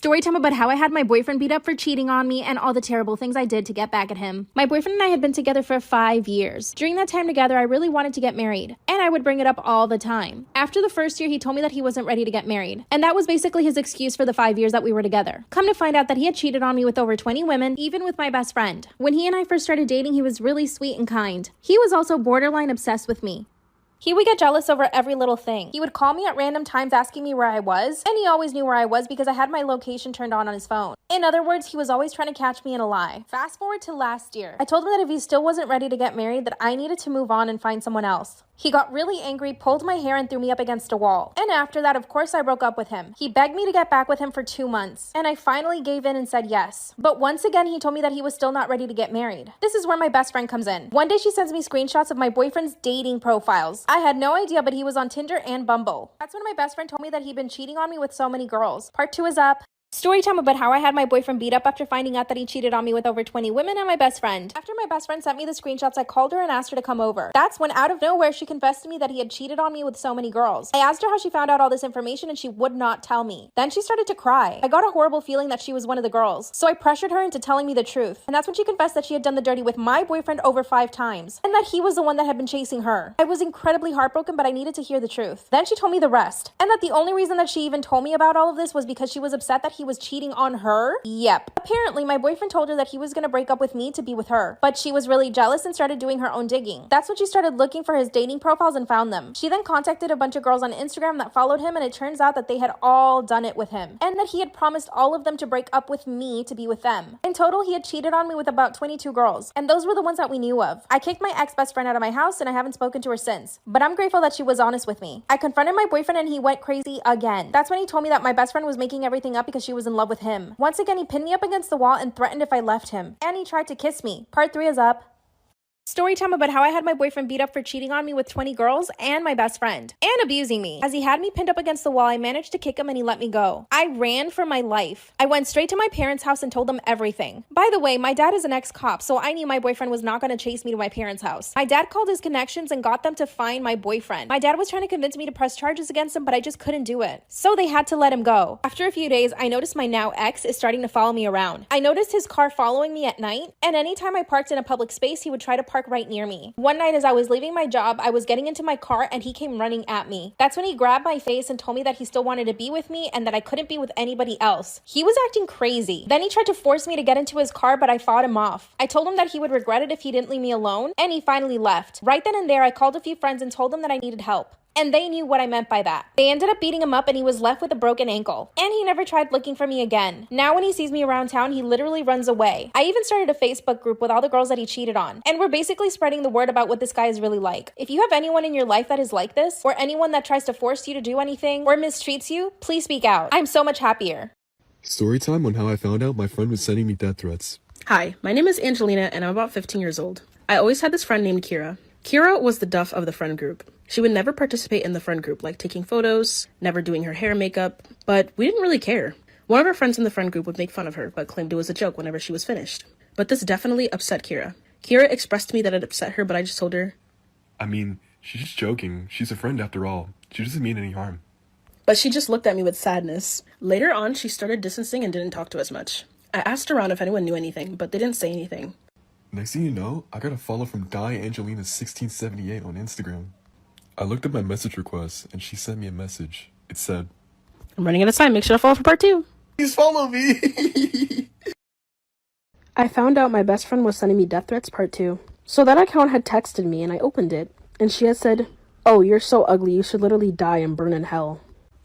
Story time about how I had my boyfriend beat up for cheating on me and all the terrible things I did to get back at him. My boyfriend and I had been together for 5 years. During that time together, I really wanted to get married, and I would bring it up all the time. After the first year, he told me that he wasn't ready to get married, and that was basically his excuse for the 5 years that we were together. Come to find out that he had cheated on me with over 20 women, even with my best friend. When he and I first started dating, he was really sweet and kind. He was also borderline obsessed with me. He would get jealous over every little thing. He would call me at random times asking me where I was, and he always knew where I was because I had my location turned on his phone. In other words, he was always trying to catch me in a lie. Fast forward to last year. I told him that if he still wasn't ready to get married, that I needed to move on and find someone else. He got really angry, pulled my hair, and threw me up against a wall. And after that, of course, I broke up with him. He begged me to get back with him for 2 months, and I finally gave in and said yes. But once again, he told me that he was still not ready to get married. This is where my best friend comes in. One day, she sends me screenshots of my boyfriend's dating profiles. I had no idea, but he was on Tinder and Bumble. That's when my best friend told me that he'd been cheating on me with so many girls. Part 2 is up. Story time about how I had my boyfriend beat up after finding out that he cheated on me with over 20 women and my best friend. After my best friend sent me the screenshots, I called her and asked her to come over. That's when out of nowhere, she confessed to me that he had cheated on me with so many girls. I asked her how she found out all this information and she would not tell me. Then she started to cry. I got a horrible feeling that she was one of the girls. So I pressured her into telling me the truth. And that's when she confessed that she had done the dirty with my boyfriend over 5 times. And that he was the one that had been chasing her. I was incredibly heartbroken, but I needed to hear the truth. Then she told me the rest. And that the only reason that she even told me about all of this was because she was upset that he was cheating on her? Yep. Apparently, my boyfriend told her that he was going to break up with me to be with her, but she was really jealous and started doing her own digging. That's when she started looking for his dating profiles and found them. She then contacted a bunch of girls on Instagram that followed him, and it turns out that they had all done it with him, and that he had promised all of them to break up with me to be with them. In total, he had cheated on me with about 22 girls, and those were the ones that we knew of. I kicked my ex-best friend out of my house, and I haven't spoken to her since, but I'm grateful that she was honest with me. I confronted my boyfriend, and he went crazy again. That's when he told me that my best friend was making everything up because she was in love with him. Once again, he pinned me up against the wall and threatened if I left him. And he tried to kiss me. Part 3 is up. Story time about how I had my boyfriend beat up for cheating on me with 20 girls and my best friend, and abusing me. As he had me pinned up against the wall, I managed to kick him and he let me go. I ran for my life. I went straight to my parents' house and told them everything. By the way, my dad is an ex-cop, so I knew my boyfriend was not going to chase me to my parents' house. My dad called his connections and got them to find my boyfriend. My dad was trying to convince me to press charges against him, but I just couldn't do it. So they had to let him go. After a few days, I noticed my now ex is starting to follow me around. I noticed his car following me at night, and anytime I parked in a public space, he would try to park right near me. One night as I was leaving my job, I was getting into my car and he came running at me. That's when he grabbed my face and told me that he still wanted to be with me and that I couldn't be with anybody else. He was acting crazy. Then he tried to force me to get into his car, but I fought him off. I told him that he would regret it if he didn't leave me alone, and he finally left. Right then and there, I called a few friends and told them that I needed help. And they knew what I meant by that. They ended up beating him up and he was left with a broken ankle. And he never tried looking for me again. Now when he sees me around town, he literally runs away. I even started a Facebook group with all the girls that he cheated on. And we're basically spreading the word about what this guy is really like. If you have anyone in your life that is like this, or anyone that tries to force you to do anything, or mistreats you, please speak out. I'm so much happier. Story time on how I found out my friend was sending me death threats. Hi, my name is Angelina and I'm about 15 years old. I always had this friend named Kira. Kira was the duff of the friend group. She would never participate in the friend group, like taking photos, never doing her hair and makeup, but we didn't really care. One of her friends in the friend group would make fun of her, but claimed it was a joke whenever she was finished. But this definitely upset Kira. Kira expressed to me that it upset her, but I just told her, I mean, she's just joking. She's a friend after all. She doesn't mean any harm. But she just looked at me with sadness. Later on, she started distancing and didn't talk to us much. I asked around if anyone knew anything, but they didn't say anything. Next thing you know, I got a follow from DieAngelina1678 on Instagram. I looked at my message request, and she sent me a message. It said, I'm running out of time. Make sure to follow for part 2. Please follow me! I found out my best friend was sending me death threats part 2. So that account had texted me, and I opened it. And she had said, oh, you're so ugly. You should literally die and burn in hell.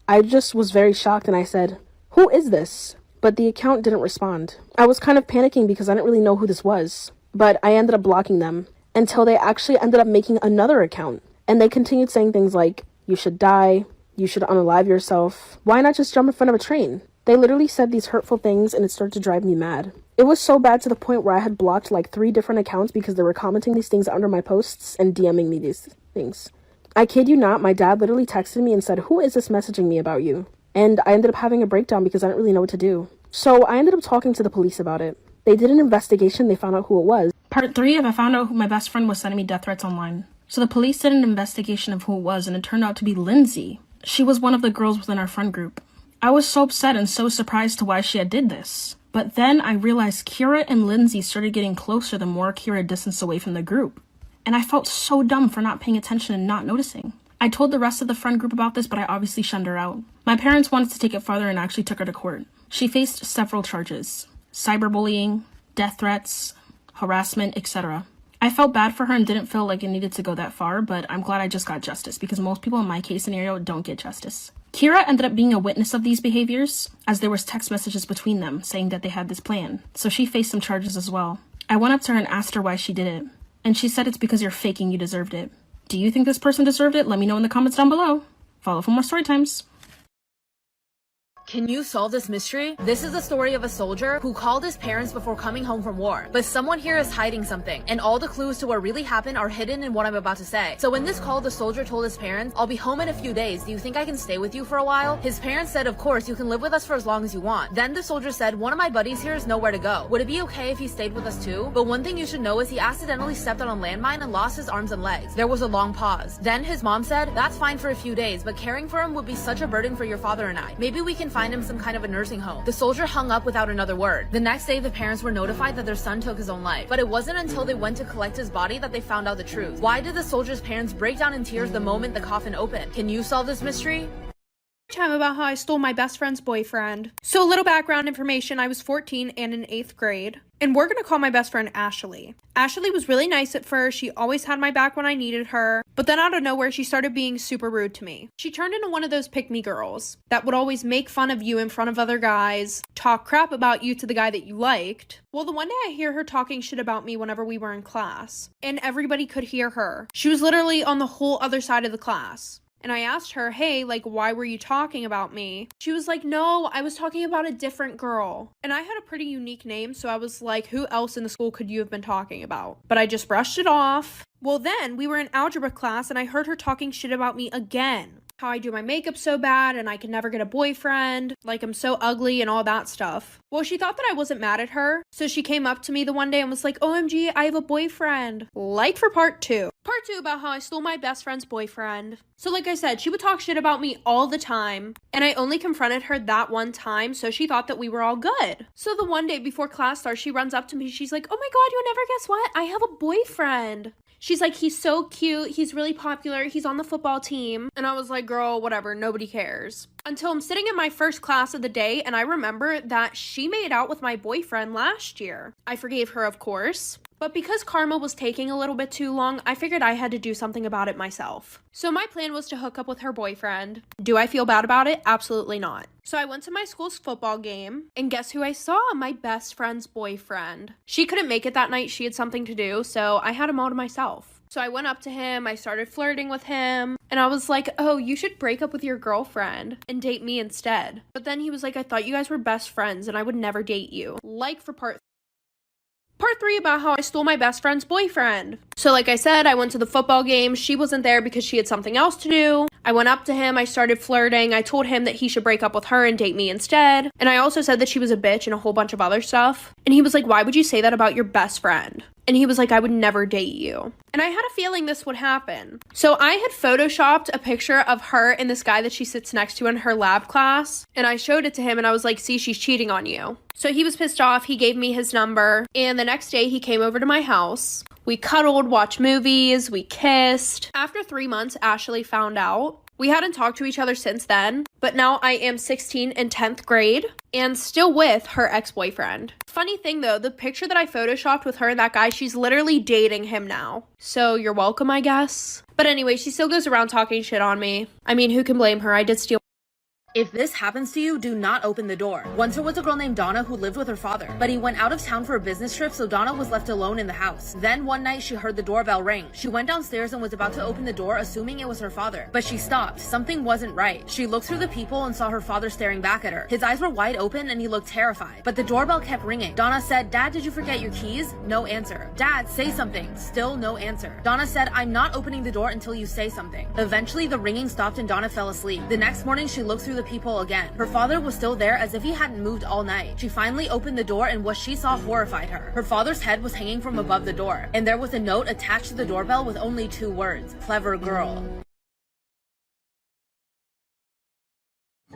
I just was very shocked, and I said, who is this? But the account didn't respond. I was kind of panicking because I didn't really know who this was. But I ended up blocking them until they actually ended up making another account. And they continued saying things like, you should die, you should unalive yourself. Why not just jump in front of a train? They literally said these hurtful things and it started to drive me mad. It was so bad to the point where I had blocked like 3 different accounts because they were commenting these things under my posts and DMing me these things. I kid you not, my dad literally texted me and said, who is this messaging me about you? And I ended up having a breakdown because I didn't really know what to do. So I ended up talking to the police about it. They did an investigation, they found out who it was. Part 3 of I found out who my best friend was sending me death threats online. So the police did an investigation of who it was, and it turned out to be Lindsay. She was one of the girls within our friend group. I was so upset and so surprised to why she had did this. But then I realized Kira and Lindsay started getting closer the more Kira distanced away from the group. And I felt so dumb for not paying attention and not noticing. I told the rest of the friend group about this, but I obviously shunned her out. My parents wanted to take it farther and actually took her to court. She faced several charges: cyberbullying, death threats, harassment, etc. I felt bad for her and didn't feel like it needed to go that far, but I'm glad I just got justice because most people in my case scenario don't get justice. Kira ended up being a witness of these behaviors, as there was text messages between them saying that they had this plan, so she faced some charges as well. I went up to her and asked her why she did it, and she said it's because you're faking you deserved it. Do you think this person deserved it? Let me know in the comments down below. Follow for more story times. Can you solve this mystery? This is the story of a soldier who called his parents before coming home from war. But someone here is hiding something, and all the clues to what really happened are hidden in what I'm about to say. So in this call, the soldier told his parents, "I'll be home in a few days. Do you think I can stay with you for a while?" His parents said, "Of course, you can live with us for as long as you want." Then the soldier said, "One of my buddies here is nowhere to go. Would it be okay if he stayed with us too? But one thing you should know is he accidentally stepped on a landmine and lost his arms and legs." There was a long pause. Then his mom said, "That's fine for a few days, but caring for him would be such a burden for your father and I. Maybe we can find him some kind of a nursing home." The soldier hung up without another word. The next day, the parents were notified that their son took his own life. But it wasn't until they went to collect his body that they found out the truth. Why did the soldier's parents break down in tears the moment the coffin opened? Can you solve this mystery? Time about how I stole my best friend's boyfriend. So a little background information: I was 14 and in 8th grade. And we're gonna call my best friend Ashley. Ashley was really nice at first. She always had my back when I needed her. But then out of nowhere, she started being super rude to me. She turned into one of those pick-me girls that would always make fun of you in front of other guys, talk crap about you to the guy that you liked. Well, the one day I hear her talking shit about me whenever we were in class, and everybody could hear her. She was literally on the whole other side of the class. And I asked her, "Hey, like, why were you talking about me?" She was like, "No, I was talking about a different girl." And I had a pretty unique name, so I was like, who else in the school could you have been talking about? But I just brushed it off. Well, then we were in algebra class and I heard her talking shit about me again. How I do my makeup so bad and I can never get a boyfriend, like I'm so ugly and all that stuff. Well, she thought that I wasn't mad at her, so she came up to me the one day and was like, "OMG, I have a boyfriend." Like for part 2. Part 2 about how I stole my best friend's boyfriend. So like I said, she would talk shit about me all the time, and I only confronted her that one time, so she thought that we were all good. So the one day before class starts, she runs up to me, she's like, "Oh my god, you'll never guess what? I have a boyfriend." She's like, "He's so cute, he's really popular, he's on the football team." And I was like, "Girl, whatever, nobody cares." Until I'm sitting in my first class of the day, and I remember that she made out with my boyfriend last year. I forgave her, of course. But because karma was taking a little bit too long, I figured I had to do something about it myself. So my plan was to hook up with her boyfriend. Do I feel bad about it? Absolutely not. So I went to my school's football game, and guess who I saw? My best friend's boyfriend. She couldn't make it that night, she had something to do, so I had him all to myself. So I went up to him, I started flirting with him, and I was like, "Oh, you should break up with your girlfriend and date me instead." But then he was like, "I thought you guys were best friends and I would never date you." Like for part 3 about how I stole my best friend's boyfriend. So like I said, I went to the football game. She wasn't there because she had something else to do. I went up to him, I started flirting. I told him that he should break up with her and date me instead. And I also said that she was a bitch and a whole bunch of other stuff. And he was like, "Why would you say that about your best friend?" And he was like, "I would never date you." And I had a feeling this would happen. So I had photoshopped a picture of her and this guy that she sits next to in her lab class. And I showed it to him and I was like, "See, she's cheating on you." So he was pissed off. He gave me his number. And the next day he came over to my house. We cuddled, watched movies, we kissed. After 3 months, Ashley found out. We hadn't talked to each other since then, but now I am 16 in 10th grade and still with her ex-boyfriend. Funny thing though, the picture that I photoshopped with her and that guy, she's literally dating him now. So you're welcome, I guess. But anyway, she still goes around talking shit on me. I mean, who can blame her? I did steal. If this happens to you, do not open the door. Once there was a girl named Donna who lived with her father, but he went out of town for a business trip, so Donna was left alone in the house. Then one night she heard the doorbell ring. She went downstairs and was about to open the door, assuming it was her father. But she stopped. Something wasn't right. She looked through the peephole and saw her father staring back at her. His eyes were wide open and he looked terrified. But the doorbell kept ringing. Donna said, "Dad, did you forget your keys?" No answer. "Dad, say something." Still no answer. Donna said, "I'm not opening the door until you say something." Eventually the ringing stopped and Donna fell asleep. The next morning she looked through the peephole again. Her father was still there as if he hadn't moved all night. She finally opened the door and what she saw horrified her. Her father's head was hanging from above the door, and there was a note attached to the doorbell with only 2 words: "Clever girl."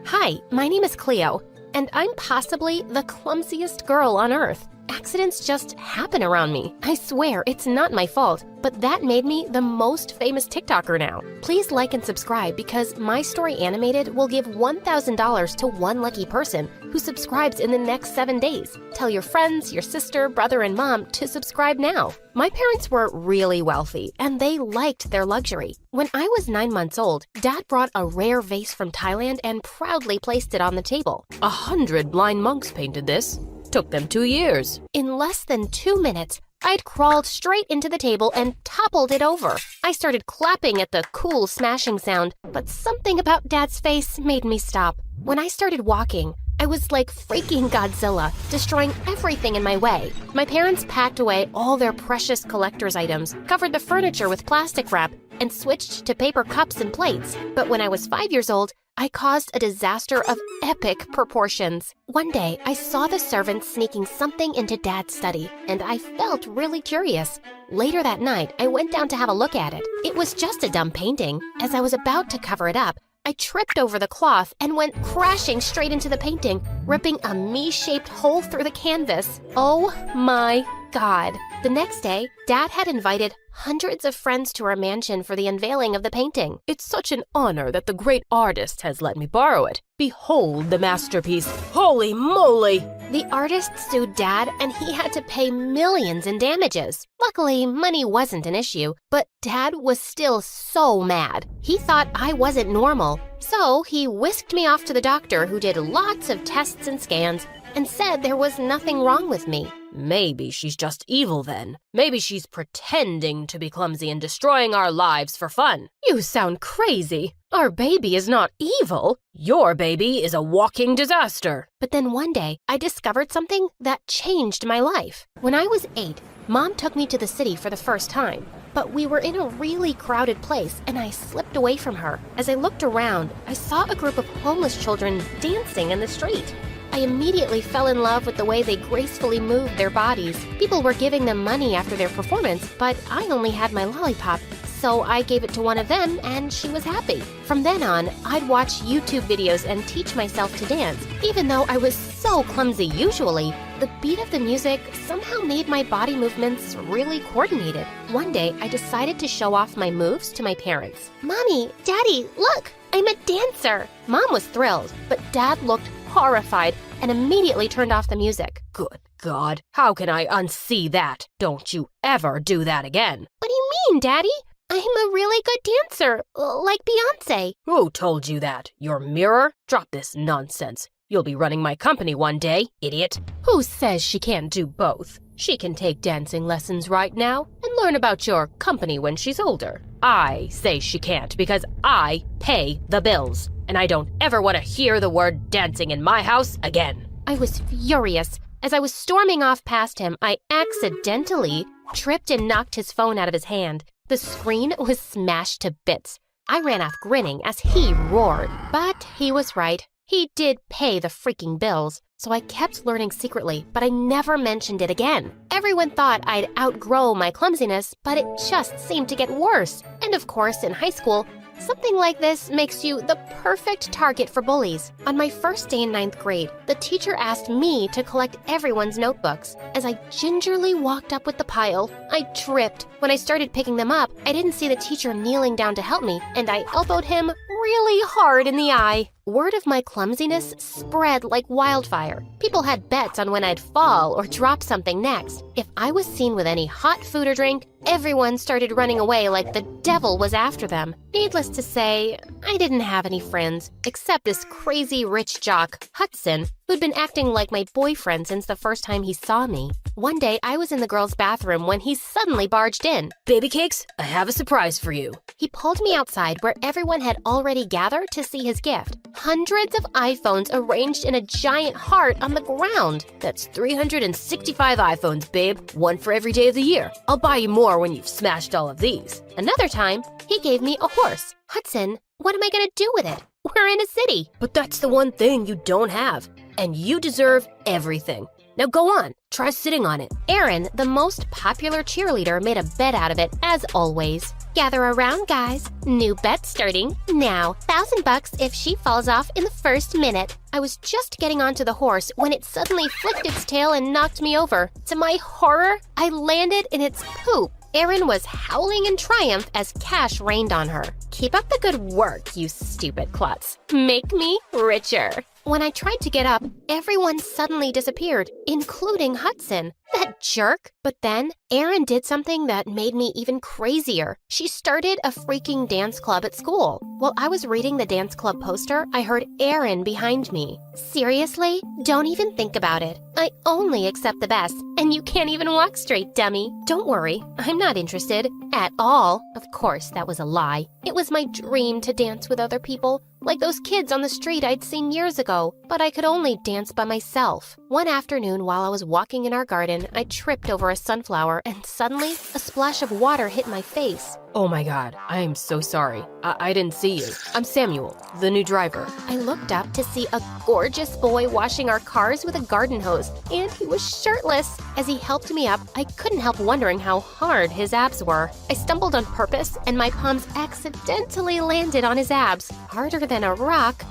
Ha Hi, my name is Cleo, and I'm possibly the clumsiest girl on Earth. Accidents just happen around me. I swear, it's not my fault, but that made me the most famous TikToker now. Please like and subscribe because My Story Animated will give $1,000 to one lucky person who subscribes in the next 7 days. Tell your friends, your sister, brother, and mom to subscribe now. My parents were really wealthy, and they liked their luxury. When I was 9 months old, Dad brought a rare vase from Thailand and proudly placed it on the table. 100 blind monks painted this. Took them 2 years. In less than 2 minutes, I'd crawled straight into the table and toppled it over. I started clapping at the cool smashing sound, but something about Dad's face made me stop. When I started walking, I was like freaking Godzilla, destroying everything in my way. My parents packed away all their precious collector's items, covered the furniture with plastic wrap, and switched to paper cups and plates. But when I was 5 years old, I caused a disaster of epic proportions. One day, I saw the servants sneaking something into Dad's study, and I felt really curious. Later that night, I went down to have a look at it. It was just a dumb painting. As I was about to cover it up, I tripped over the cloth and went crashing straight into the painting, ripping a me-shaped hole through the canvas. Oh my God. The next day, Dad had invited hundreds of friends to our mansion for the unveiling of the painting. It's such an honor that the great artist has let me borrow it. Behold the masterpiece. Holy moly! The artist sued Dad, and he had to pay millions in damages. Luckily, money wasn't an issue, but Dad was still so mad. He thought I wasn't normal, so he whisked me off to the doctor, who did lots of tests and scans and said there was nothing wrong with me. Maybe she's just evil then. Maybe she's pretending to be clumsy and destroying our lives for fun. You sound crazy. Our baby is not evil. Your baby is a walking disaster. But then one day, I discovered something that changed my life. When I was 8, Mom took me to the city for the first time. But we were in a really crowded place, and I slipped away from her. As I looked around, I saw a group of homeless children dancing in the street. I immediately fell in love with the way they gracefully moved their bodies. People were giving them money after their performance, but I only had my lollipop, so I gave it to one of them and she was happy. From then on, I'd watch YouTube videos and teach myself to dance. Even though I was so clumsy usually, the beat of the music somehow made my body movements really coordinated. One day, I decided to show off my moves to my parents. Mommy, Daddy, look, I'm a dancer. Mom was thrilled, but Dad looked horrified and immediately turned off the music. Good God, how can I unsee that? Don't you ever do that again. What do you mean, Daddy? I'm a really good dancer, like Beyonce. Who told you that? Your mirror? Drop this nonsense. You'll be running my company one day, idiot. Who says she can't do both? She can take dancing lessons right now and learn about your company when she's older. I say she can't because I pay the bills, and I don't ever want to hear the word dancing in my house again. I was furious. As I was storming off past him, I accidentally tripped and knocked his phone out of his hand. The screen was smashed to bits. I ran off grinning as he roared, but he was right. He did pay the freaking bills, so I kept learning secretly, but I never mentioned it again. Everyone thought I'd outgrow my clumsiness, but it just seemed to get worse. And of course, in high school, something like this makes you the perfect target for bullies. On my first day in 9th grade, the teacher asked me to collect everyone's notebooks. As I gingerly walked up with the pile, I tripped. When I started picking them up, I didn't see the teacher kneeling down to help me, and I elbowed him really hard in the eye. Word of my clumsiness spread like wildfire. People had bets on when I'd fall or drop something next. If I was seen with any hot food or drink, everyone started running away like the devil was after them. Needless to say, I didn't have any friends, except this crazy rich jock, Hudson, who'd been acting like my boyfriend since the first time he saw me. One day, I was in the girls' bathroom when he suddenly barged in. Baby cakes, I have a surprise for you. He pulled me outside where everyone had already gathered to see his gift. Hundreds of iPhones arranged in a giant heart on the ground. That's 365 iPhones, babe. One for every day of the year. I'll buy you more when you've smashed all of these. Another time, he gave me a horse. Hudson, what am I gonna do with it? We're in a city. But that's the one thing you don't have. And you deserve everything. Now go on, try sitting on it. Erin, the most popular cheerleader, made a bet out of it, as always. Gather around, guys. New bet starting now. $1,000 if she falls off in the first minute. I was just getting onto the horse when it suddenly flicked its tail and knocked me over. To my horror, I landed in its poop. Erin was howling in triumph as cash rained on her. Keep up the good work, you stupid klutz. Make me richer. When I tried to get up, everyone suddenly disappeared, including Hudson. That jerk. But then, Erin did something that made me even crazier. She started a freaking dance club at school. While I was reading the dance club poster, I heard Erin behind me. Seriously? Don't even think about it. I only accept the best, and you can't even walk straight, dummy. Don't worry, I'm not interested. At all. Of course, that was a lie. It was my dream to dance with other people, like those kids on the street I'd seen years ago, but I could only dance by myself. One afternoon while I was walking in our garden, I tripped over a sunflower and suddenly a splash of water hit my face. Oh my god, I am so sorry. I didn't see you. I'm Samuel, the new driver. I looked up to see a gorgeous boy washing our cars with a garden hose, and he was shirtless. As he helped me up, I couldn't help wondering how hard his abs were. I stumbled on purpose, and my palms accidentally landed on his abs, harder than a rock.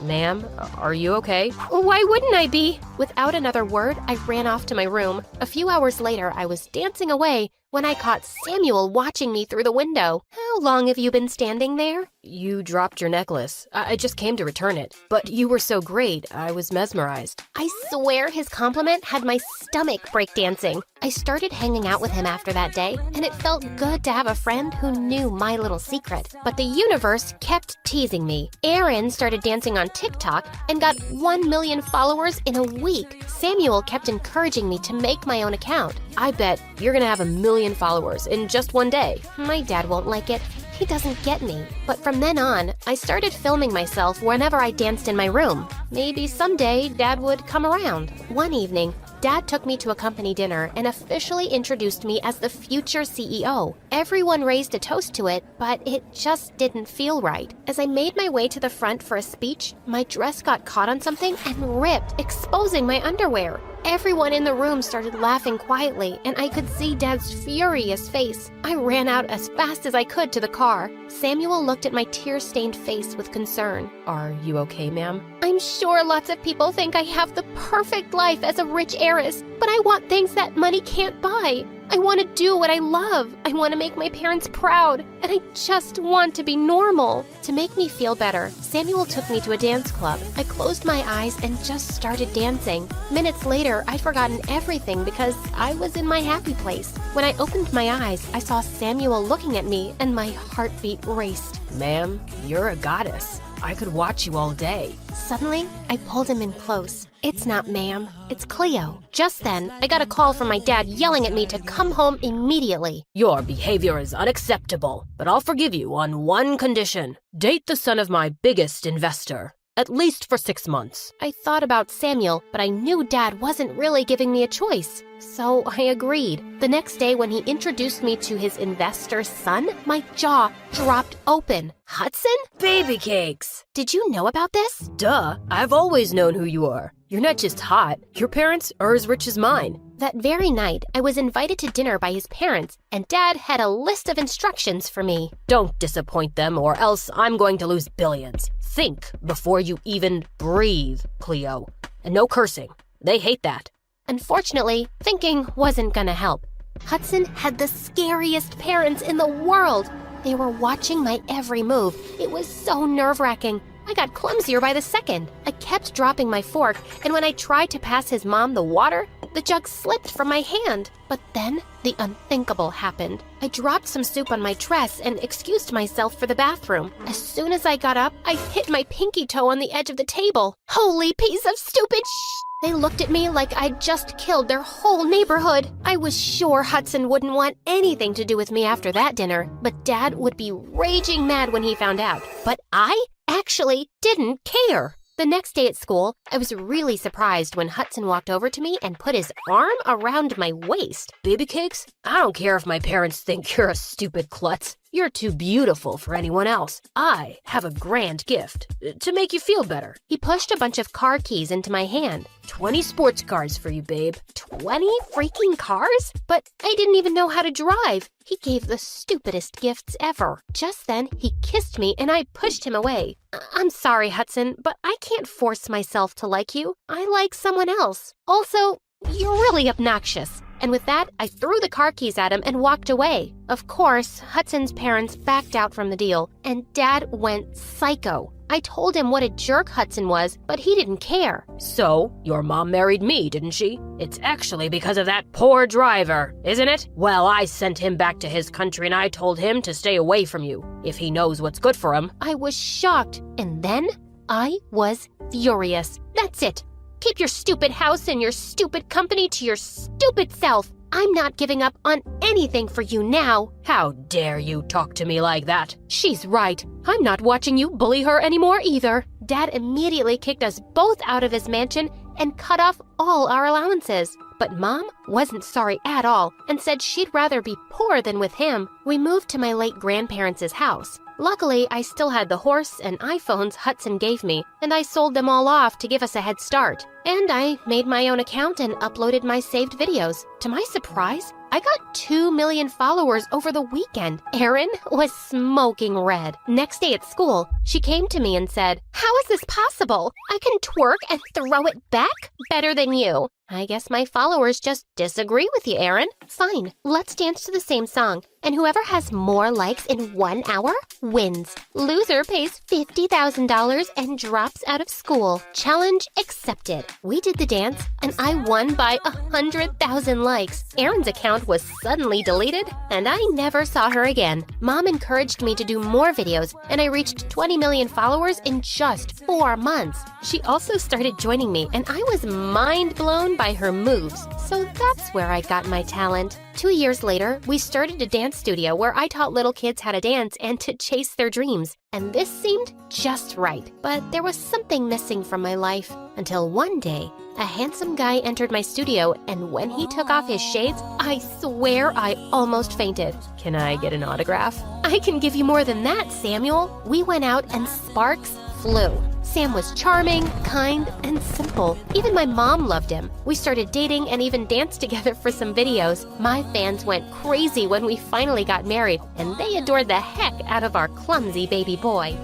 Ma'am, are you okay? Why wouldn't I be? Without another word, I ran off to my room. A few hours later, I was dancing away when I caught Samuel watching me through the window. How long have you been standing there? You dropped your necklace. I just came to return it. But you were so great, I was mesmerized. I swear his compliment had my stomach breakdancing. I started hanging out with him after that day, and it felt good to have a friend who knew my little secret. But the universe kept teasing me. Erin started dancing on TikTok and got 1 million followers in a week. Samuel kept encouraging me to make my own account. I bet you're gonna have 1 million followers in just one day. My dad won't like it. He doesn't get me. But from then on, I started filming myself whenever I danced in my room. Maybe someday Dad would come around. One evening, Dad took me to a company dinner and officially introduced me as the future CEO. Everyone raised a toast to it, but it just didn't feel right. As I made my way to the front for a speech, my dress got caught on something and ripped, exposing my underwear. Everyone in the room started laughing quietly, and I could see Dad's furious face. I ran out as fast as I could to the car. Samuel looked at my tear-stained face with concern. Are you okay, ma'am? I'm sure lots of people think I have the perfect life as a rich heiress, but I want things that money can't buy. I want to do what I love. I want to make my parents proud, and I just want to be normal. To make me feel better, Samuel took me to a dance club. I closed my eyes and just started dancing. Minutes later, I'd forgotten everything because I was in my happy place. When I opened my eyes, I saw Samuel looking at me, and my heartbeat raced. Ma'am, you're a goddess. I could watch you all day. Suddenly, I pulled him in close. It's not ma'am, it's Cleo. Just then, I got a call from my dad yelling at me to come home immediately. Your behavior is unacceptable, but I'll forgive you on one condition. Date the son of my biggest investor. At least for 6 months. I thought about Samuel, but I knew Dad wasn't really giving me a choice. So I agreed. The next day when he introduced me to his investor's son, my jaw dropped open. Hudson? Baby cakes! Did you know about this? Duh, I've always known who you are. You're not just hot, your parents are as rich as mine. That very night, I was invited to dinner by his parents, and Dad had a list of instructions for me. Don't disappoint them or else I'm going to lose billions. Think before you even breathe, Cleo. And no cursing. They hate that. Unfortunately, thinking wasn't gonna help. Hudson had the scariest parents in the world. They were watching my every move. It was so nerve-wracking. I got clumsier by the second. I kept dropping my fork, and when I tried to pass his mom the water, the jug slipped from my hand. But then, the unthinkable happened. I dropped some soup on my dress and excused myself for the bathroom. As soon as I got up, I hit my pinky toe on the edge of the table. Holy piece of stupid sh! They looked at me like I'd just killed their whole neighborhood. I was sure Hudson wouldn't want anything to do with me after that dinner, but Dad would be raging mad when he found out. But I actually didn't care. The next day at school, I was really surprised when Hudson walked over to me and put his arm around my waist. Baby cakes? I don't care if my parents think you're a stupid klutz. You're too beautiful for anyone else. I have a grand gift to make you feel better. He pushed a bunch of car keys into my hand. 20 sports cars for you, babe. 20 freaking cars? But I didn't even know how to drive. He gave the stupidest gifts ever. Just then, he kissed me and I pushed him away. I'm sorry, Hudson, but I can't force myself to like you. I like someone else. Also, you're really obnoxious. And with that, I threw the car keys at him and walked away. Of course, Hudson's parents backed out from the deal, and Dad went psycho. I told him what a jerk Hudson was, but he didn't care. So, your mom married me, didn't she? It's actually because of that poor driver, isn't it? Well, I sent him back to his country and I told him to stay away from you, if he knows what's good for him. I was shocked, and then I was furious. That's it. Keep your stupid house and your stupid company to your stupid self. I'm not giving up on anything for you now. How dare you talk to me like that? She's right. I'm not watching you bully her anymore either. Dad immediately kicked us both out of his mansion and cut off all our allowances. But Mom wasn't sorry at all and said she'd rather be poor than with him. We moved to my late grandparents' house. Luckily, I still had the horse and iPhones Hudson gave me, and I sold them all off to give us a head start. And I made my own account and uploaded my saved videos. To my surprise, I got 2 million followers over the weekend. Erin was smoking red. Next day at school, she came to me and said, "How is this possible? I can twerk and throw it back better than you." I guess my followers just disagree with you, Erin. Fine, let's dance to the same song. And whoever has more likes in 1 hour wins. Loser pays $50,000 and drops out of school. Challenge accepted. We did the dance, and I won by 100,000 likes. Erin's account was suddenly deleted, and I never saw her again. Mom encouraged me to do more videos, and I reached 20 million followers in just 4 months. She also started joining me, and I was mind blown by her moves. So that's where I got my talent. 2 years later, we started a dance studio where I taught little kids how to dance and to chase their dreams. And this seemed just right. But there was something missing from my life. Until one day, a handsome guy entered my studio, and when he took off his shades, I swear I almost fainted. Can I get an autograph? I can give you more than that, Samuel. We went out and sparks flew. Sam was charming, kind, and simple. Even my mom loved him. We started dating and even danced together for some videos. My fans went crazy when we finally got married, and they adored the heck out of our clumsy baby boy.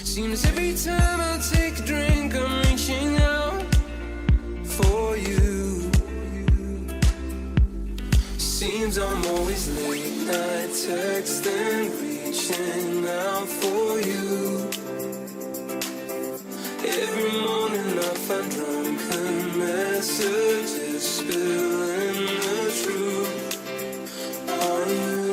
Seems every time I take a drink, I'm reaching out for you. Seems I'm always late night texting, reaching out for you. Every morning I find drunken messages spilling the truth on you.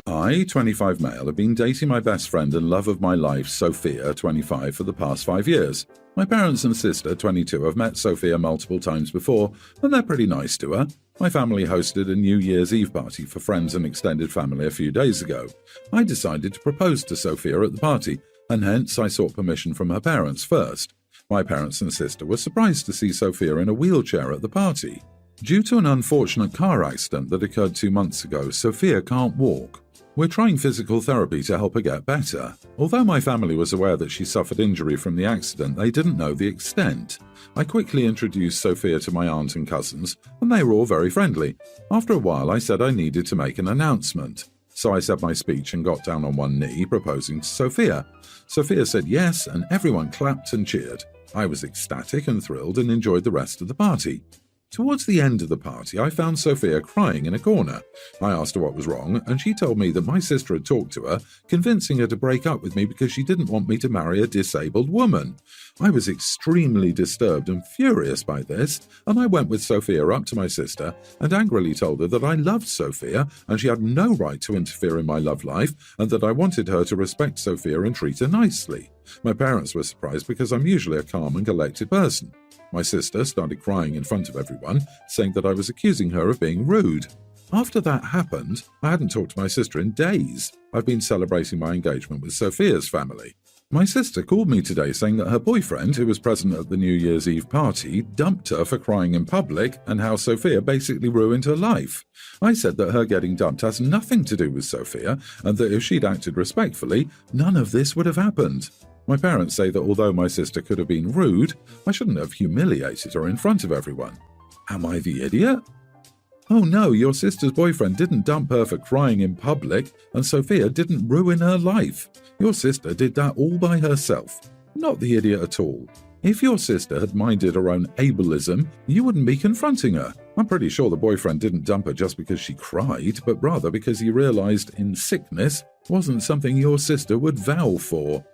I, 25 male, have been dating my best friend and love of my life, Sophia, 25, for the past 5 years. My parents and sister, 22, have met Sophia multiple times before, and they're pretty nice to her. My family hosted a New Year's Eve party for friends and extended family a few days ago. I decided to propose to Sophia at the party, and hence I sought permission from her parents first. My parents and sister were surprised to see Sophia in a wheelchair at the party. Due to an unfortunate car accident that occurred 2 months ago, Sophia can't walk. We're trying physical therapy to help her get better. Although my family was aware that she suffered injury from the accident, they didn't know the extent. I quickly introduced Sophia to my aunt and cousins, and they were all very friendly. After a while, I said I needed to make an announcement. So I said my speech and got down on one knee, proposing to Sophia. Sophia said yes, and everyone clapped and cheered. I was ecstatic and thrilled and enjoyed the rest of the party. Towards the end of the party, I found Sophia crying in a corner. I asked her what was wrong, and she told me that my sister had talked to her, convincing her to break up with me because she didn't want me to marry a disabled woman. I was extremely disturbed and furious by this, and I went with Sophia up to my sister and angrily told her that I loved Sophia and she had no right to interfere in my love life, and that I wanted her to respect Sophia and treat her nicely. My parents were surprised because I'm usually a calm and collected person. My sister started crying in front of everyone, saying that I was accusing her of being rude. After that happened, I hadn't talked to my sister in days. I've been celebrating my engagement with Sophia's family. My sister called me today saying that her boyfriend, who was present at the New Year's Eve party, dumped her for crying in public and how Sophia basically ruined her life. I said that her getting dumped has nothing to do with Sophia and that if she'd acted respectfully, none of this would have happened. My parents say that although my sister could have been rude, I shouldn't have humiliated her in front of everyone. Am I the idiot? Oh no, your sister's boyfriend didn't dump her for crying in public, and Sophia didn't ruin her life. Your sister did that all by herself. Not the idiot at all. If your sister had minded her own ableism, you wouldn't be confronting her. I'm pretty sure the boyfriend didn't dump her just because she cried, but rather because he realized in sickness wasn't something your sister would vow for.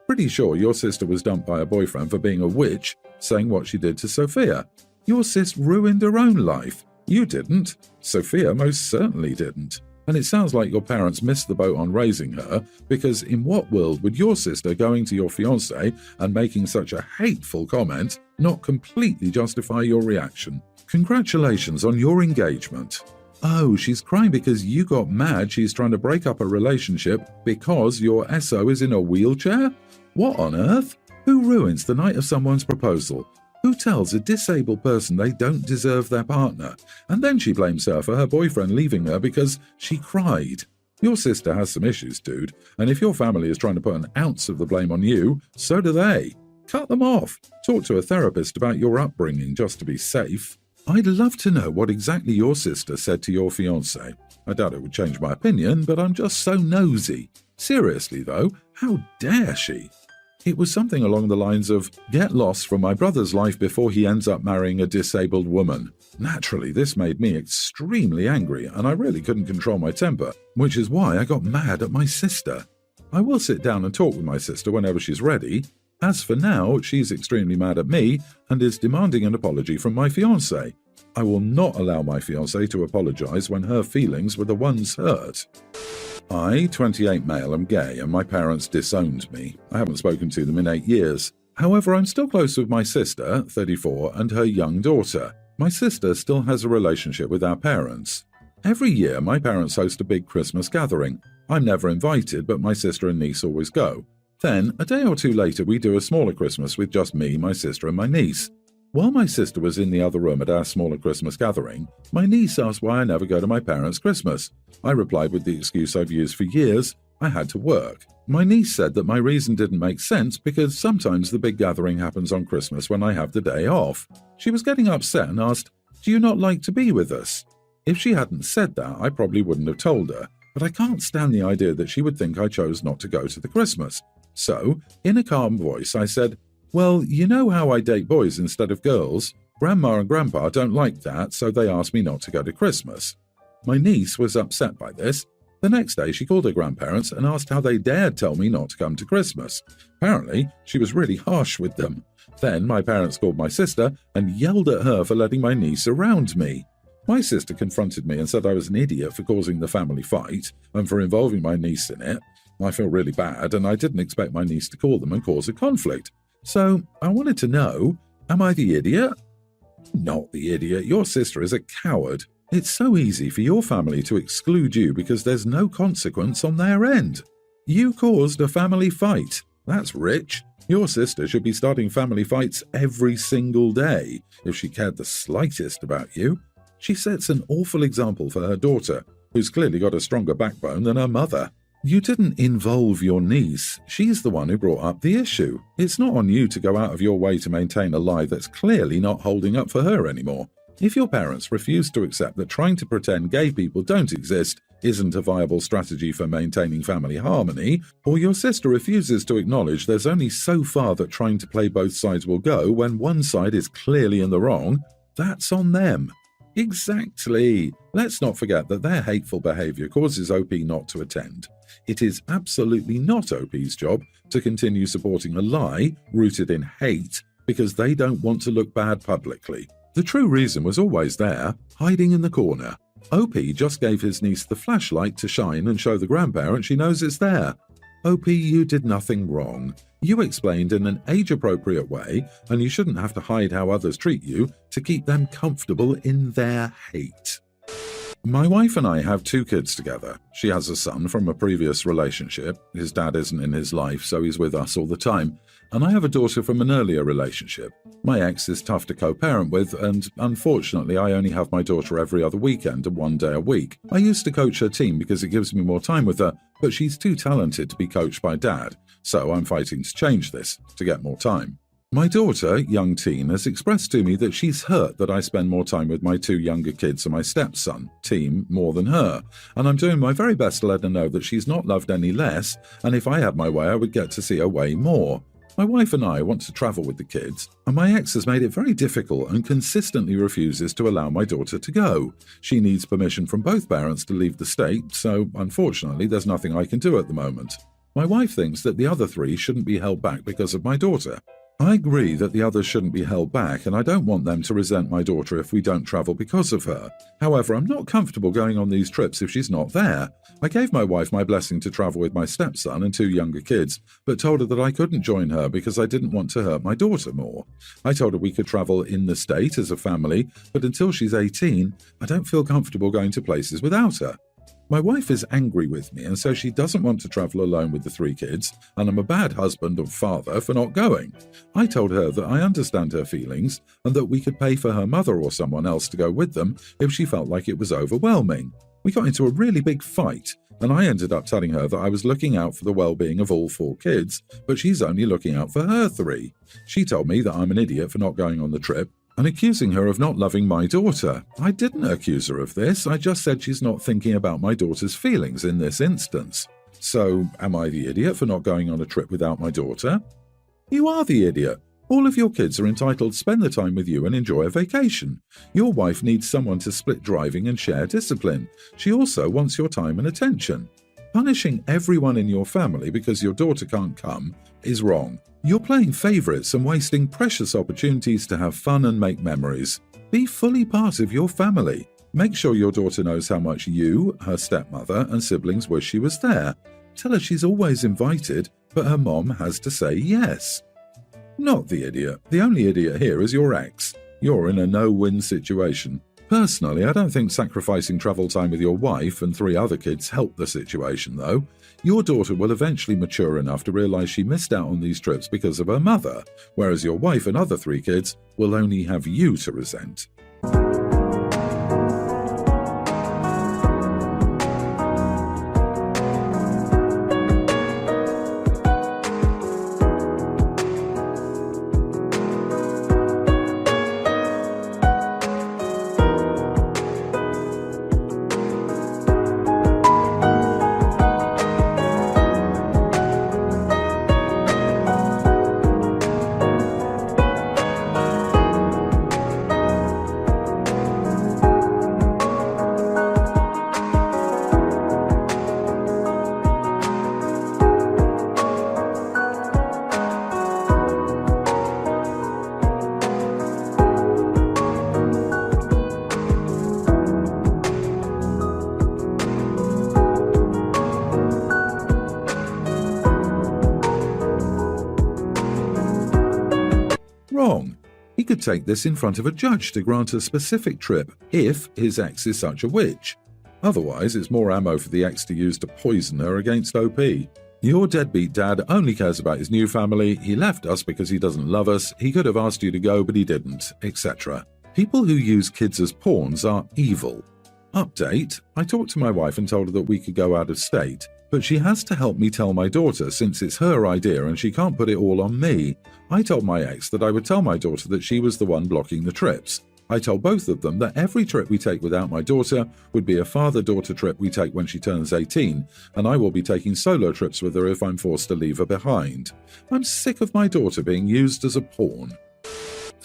Pretty sure your sister was dumped by her boyfriend for being a witch, saying what she did to Sophia. Your sis ruined her own life. You didn't. Sophia most certainly didn't. And it sounds like your parents missed the boat on raising her, because in what world would your sister going to your fiancé and making such a hateful comment not completely justify your reaction? Congratulations on your engagement. Oh, she's crying because you got mad she's trying to break up a relationship because your SO is in a wheelchair? What on earth? Who ruins the night of someone's proposal? Who tells a disabled person they don't deserve their partner? And then she blames her for her boyfriend leaving her because she cried. Your sister has some issues, dude, and if your family is trying to put an ounce of the blame on you, so do they. Cut them off. Talk to a therapist about your upbringing just to be safe. I'd love to know what exactly your sister said to your fiancé. I doubt it would change my opinion, but I'm just so nosy. Seriously, though, how dare she? It was something along the lines of, get lost from my brother's life before he ends up marrying a disabled woman. Naturally, this made me extremely angry, and I really couldn't control my temper, which is why I got mad at my sister. I will sit down and talk with my sister whenever she's ready. As for now, she's extremely mad at me and is demanding an apology from my fiancé. I will not allow my fiancé to apologize when her feelings were the ones hurt. I, 28 male, am gay and my parents disowned me. I haven't spoken to them in 8 years. However, I'm still close with my sister, 34, and her young daughter. My sister still has a relationship with our parents. Every year, my parents host a big Christmas gathering. I'm never invited, but my sister and niece always go. Then, a day or two later, we do a smaller Christmas with just me, my sister, and my niece. While my sister was in the other room at our smaller Christmas gathering, my niece asked why I never go to my parents' Christmas. I replied with the excuse I've used for years: I had to work. My niece said that my reason didn't make sense because sometimes the big gathering happens on Christmas when I have the day off. She was getting upset and asked, "Do you not like to be with us?" If she hadn't said that, I probably wouldn't have told her, but I can't stand the idea that she would think I chose not to go to the Christmas. So, in a calm voice, I said, "Well, you know how I date boys instead of girls? Grandma and Grandpa don't like that, so they asked me not to go to Christmas." My niece was upset by this. The next day, she called her grandparents and asked how they dared tell me not to come to Christmas. Apparently, she was really harsh with them. Then my parents called my sister and yelled at her for letting my niece around me. My sister confronted me and said I was an idiot for causing the family fight and for involving my niece in it. I feel really bad, and I didn't expect my niece to call them and cause a conflict. So, I wanted to know, am I the idiot? Not the idiot. Your sister is a coward. It's so easy for your family to exclude you because there's no consequence on their end. You caused a family fight. That's rich. Your sister should be starting family fights every single day if she cared the slightest about you. She sets an awful example for her daughter, who's clearly got a stronger backbone than her mother. You didn't involve your niece. She's the one who brought up the issue. It's not on you to go out of your way to maintain a lie that's clearly not holding up for her anymore. If your parents refuse to accept that trying to pretend gay people don't exist isn't a viable strategy for maintaining family harmony, or your sister refuses to acknowledge there's only so far that trying to play both sides will go when one side is clearly in the wrong, That's on them. Exactly. Let's not forget that their hateful behaviour causes OP not to attend. It is absolutely not OP's job to continue supporting a lie rooted in hate because they don't want to look bad publicly. The true reason was always there, hiding in the corner. OP just gave his niece the flashlight to shine and show the grandparent she knows it's there. OP, you did nothing wrong. You explained in an age-appropriate way, and you shouldn't have to hide how others treat you to keep them comfortable in their hate. My wife and I have 2 kids together. She has a son from a previous relationship. His dad isn't in his life, so he's with us all the time. And I have a daughter from an earlier relationship. My ex is tough to co-parent with, and unfortunately I only have my daughter every other weekend and 1 day a week. I used to coach her team because it gives me more time with her, but she's too talented to be coached by dad, so I'm fighting to change this, to get more time. My daughter, young teen, has expressed to me that she's hurt that I spend more time with my 2 younger kids and my stepson, Team, more than her, and I'm doing my very best to let her know that she's not loved any less, and if I had my way I would get to see her way more. My wife and I want to travel with the kids, and my ex has made it very difficult and consistently refuses to allow my daughter to go. She needs permission from both parents to leave the state, so unfortunately there's nothing I can do at the moment. My wife thinks that the other 3 shouldn't be held back because of my daughter. I agree that the others shouldn't be held back, and I don't want them to resent my daughter if we don't travel because of her. However, I'm not comfortable going on these trips if she's not there. I gave my wife my blessing to travel with my stepson and 2 younger kids, but told her that I couldn't join her because I didn't want to hurt my daughter more. I told her we could travel in the state as a family, but until she's 18, I don't feel comfortable going to places without her. My wife is angry with me and says she doesn't want to travel alone with the 3 kids, and I'm a bad husband and father for not going. I told her that I understand her feelings and that we could pay for her mother or someone else to go with them if she felt like it was overwhelming. We got into a really big fight, and I ended up telling her that I was looking out for the well-being of all 4 kids, but she's only looking out for her 3. She told me that I'm an idiot for not going on the trip, and accusing her of not loving my daughter. I didn't accuse her of this, I just said she's not thinking about my daughter's feelings in this instance. So, am I the idiot for not going on a trip without my daughter? You are the idiot. All of your kids are entitled to spend the time with you and enjoy a vacation. Your wife needs someone to split driving and share discipline. She also wants your time and attention. Punishing everyone in your family because your daughter can't come is wrong. You're playing favourites and wasting precious opportunities to have fun and make memories. Be fully part of your family. Make sure your daughter knows how much you, her stepmother, and siblings wish she was there. Tell her she's always invited, but her mom has to say yes. Not the idiot. The only idiot here is your ex. You're in a no-win situation. Personally, I don't think sacrificing travel time with your wife and 3 other kids helped the situation, though. Your daughter will eventually mature enough to realise she missed out on these trips because of her mother, whereas your wife and other 3 kids will only have you to resent. Wrong. He could take this in front of a judge to grant a specific trip if his ex is such a witch. Otherwise, it's more ammo for the ex to use to poison her against OP. Your deadbeat dad only cares about his new family, he left us because he doesn't love us, he could have asked you to go but he didn't, etc. People who use kids as pawns are evil. Update: I talked to my wife and told her that we could go out of state, but she has to help me tell my daughter since it's her idea and she can't put it all on me. I told my ex that I would tell my daughter that she was the one blocking the trips. I told both of them that every trip we take without my daughter would be a father-daughter trip we take when she turns 18, and I will be taking solo trips with her if I'm forced to leave her behind. I'm sick of my daughter being used as a pawn.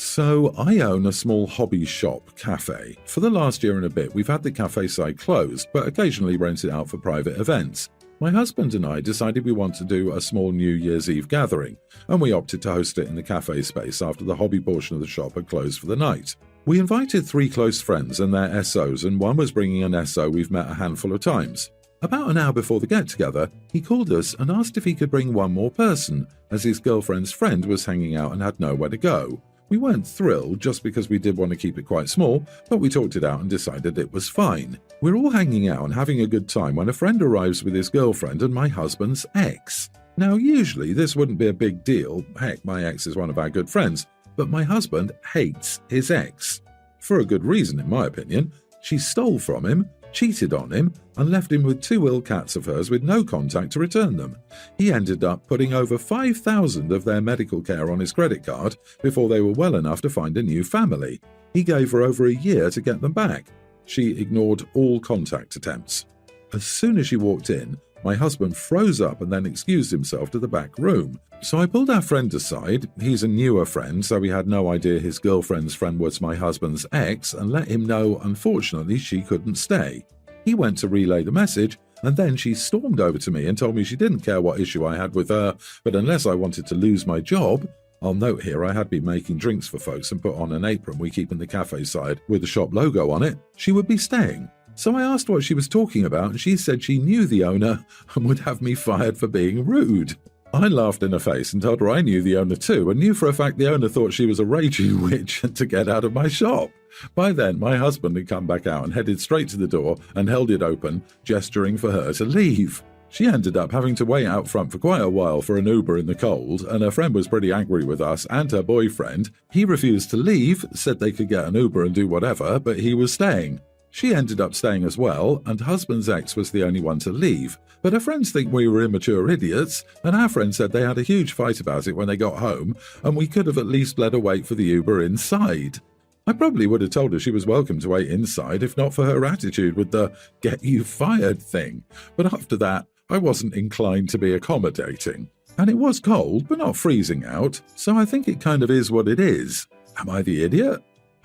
So, I own a small hobby shop cafe. For the last year and a bit, we've had the cafe side closed, but occasionally rent it out for private events. My husband and I decided we want to do a small New Year's Eve gathering, and we opted to host it in the cafe space after the hobby portion of the shop had closed for the night. We invited 3 close friends and their SOs, and one was bringing an SO we've met a handful of times. About an hour before the get-together, he called us and asked if he could bring one more person, as his girlfriend's friend was hanging out and had nowhere to go. We weren't thrilled just because we did want to keep it quite small, but we talked it out and decided it was fine. We're all hanging out and having a good time when a friend arrives with his girlfriend and my husband's ex. Now, usually this wouldn't be a big deal. Heck, my ex is one of our good friends, but my husband hates his ex. For a good reason, in my opinion. She stole from him, cheated on him, and left him with 2 ill cats of hers with no contact to return them. He ended up putting over $5,000 of their medical care on his credit card before they were well enough to find a new family. He gave her over a year to get them back. She ignored all contact attempts. As soon as she walked in, my husband froze up and then excused himself to the back room. So I pulled our friend aside. He's a newer friend, so we had no idea his girlfriend's friend was my husband's ex, and let him know, unfortunately, she couldn't stay. He went to relay the message, and then she stormed over to me and told me she didn't care what issue I had with her, but unless I wanted to lose my job— I'll note here I had been making drinks for folks and put on an apron we keep in the cafe side with the shop logo on it— she would be staying. So I asked what she was talking about, and she said she knew the owner and would have me fired for being rude. I laughed in her face and told her I knew the owner too, and knew for a fact the owner thought she was a raging witch and to get out of my shop. By then, my husband had come back out and headed straight to the door and held it open, gesturing for her to leave. She ended up having to wait out front for quite a while for an Uber in the cold, and her friend was pretty angry with us and her boyfriend. He refused to leave, said they could get an Uber and do whatever, but he was staying. She ended up staying as well, and husband's ex was the only one to leave. But her friends think we were immature idiots, and our friend said they had a huge fight about it when they got home, and we could have at least let her wait for the Uber inside. I probably would have told her she was welcome to wait inside if not for her attitude with the "get you fired" thing. But after that, I wasn't inclined to be accommodating. And it was cold, but not freezing out, so I think it kind of is what it is. Am I the idiot?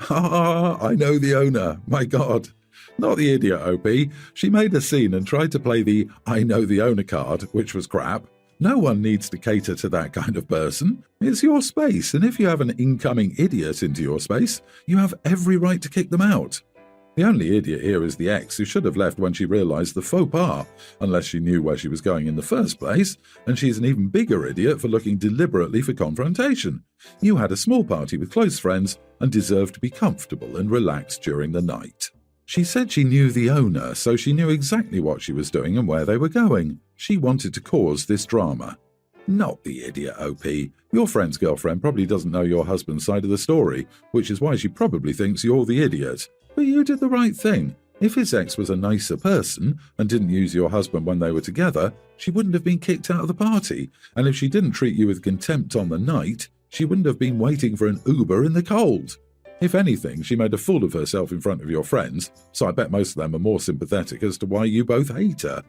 I know the owner. My God. Not the idiot, OP. She made a scene and tried to play the "I know the owner" card, which was crap. No one needs to cater to that kind of person. It's your space, and if you have an incoming idiot into your space, you have every right to kick them out. The only idiot here is the ex, who should have left when she realised the faux pas, unless she knew where she was going in the first place, and she's an even bigger idiot for looking deliberately for confrontation. You had a small party with close friends and deserved to be comfortable and relaxed during the night. She said she knew the owner, so she knew exactly what she was doing and where they were going. She wanted to cause this drama. Not the idiot, OP. Your friend's girlfriend probably doesn't know your husband's side of the story, which is why she probably thinks you're the idiot. But you did the right thing. If his ex was a nicer person and didn't use your husband when they were together, she wouldn't have been kicked out of the party. And if she didn't treat you with contempt on the night, she wouldn't have been waiting for an Uber in the cold. If anything, she made a fool of herself in front of your friends, so I bet most of them are more sympathetic as to why you both hate her.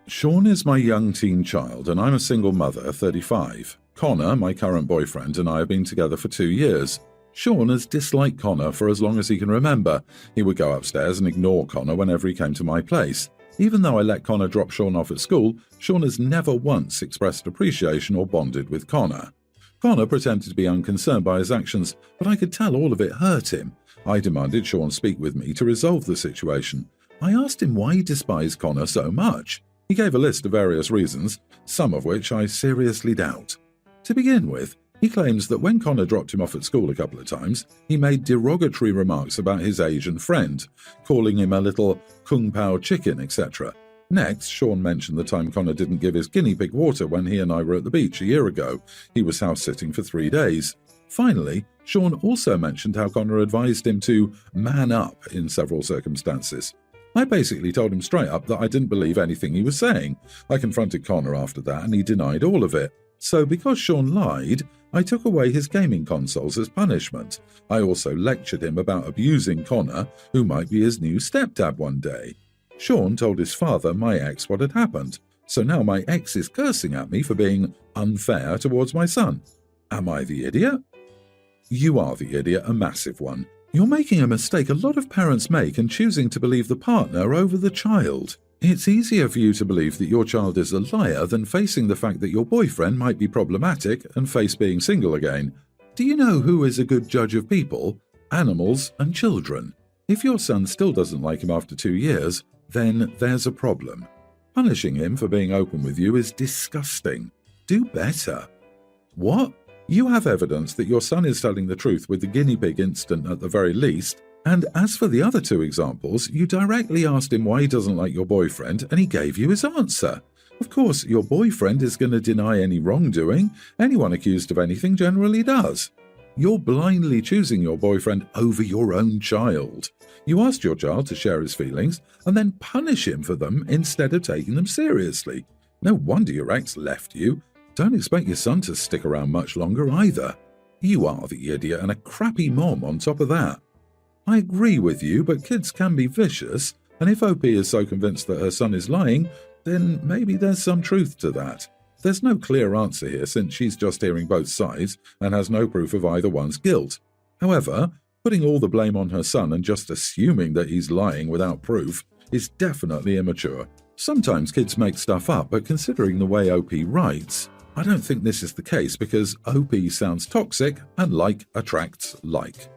Sean is my young teen child, and I'm a single mother, 35. Connor, my current boyfriend, and I have been together for 2 years. Sean has disliked Connor for as long as he can remember. He would go upstairs and ignore Connor whenever he came to my place. Even though I let Connor drop Sean off at school, Sean has never once expressed appreciation or bonded with Connor. Connor pretended to be unconcerned by his actions, but I could tell all of it hurt him. I demanded Sean speak with me to resolve the situation. I asked him why he despised Connor so much. He gave a list of various reasons, some of which I seriously doubt. To begin with, he claims that when Connor dropped him off at school a couple of times, he made derogatory remarks about his Asian friend, calling him a little kung pao chicken, etc. Next, Sean mentioned the time Connor didn't give his guinea pig water when he and I were at the beach a year ago. He was house-sitting for 3 days. Finally, Sean also mentioned how Connor advised him to man up in several circumstances. I basically told him straight up that I didn't believe anything he was saying. I confronted Connor after that and he denied all of it. So because Sean lied, I took away his gaming consoles as punishment. I also lectured him about abusing Connor, who might be his new stepdad one day. Sean told his father, my ex, what had happened. So now my ex is cursing at me for being unfair towards my son. Am I the idiot? You are the idiot, a massive one. You're making a mistake a lot of parents make in choosing to believe the partner over the child. It's easier for you to believe that your child is a liar than facing the fact that your boyfriend might be problematic and face being single again. Do you know who is a good judge of people? Animals and children. If your son still doesn't like him after 2 years, then there's a problem. Punishing him for being open with you is disgusting. Do better. What? You have evidence that your son is telling the truth with the guinea pig incident at the very least, and as for the other 2 examples, you directly asked him why he doesn't like your boyfriend and he gave you his answer. Of course, your boyfriend is going to deny any wrongdoing. Anyone accused of anything generally does. You're blindly choosing your boyfriend over your own child. You asked your child to share his feelings and then punish him for them instead of taking them seriously. No wonder your ex left you. Don't expect your son to stick around much longer either. You are the idiot and a crappy mom on top of that. I agree with you, but kids can be vicious, and if OP is so convinced that her son is lying, then maybe there's some truth to that. There's no clear answer here since she's just hearing both sides and has no proof of either one's guilt. However, putting all the blame on her son and just assuming that he's lying without proof is definitely immature. Sometimes kids make stuff up, but considering the way OP writes, I don't think this is the case because OP sounds toxic and like attracts like.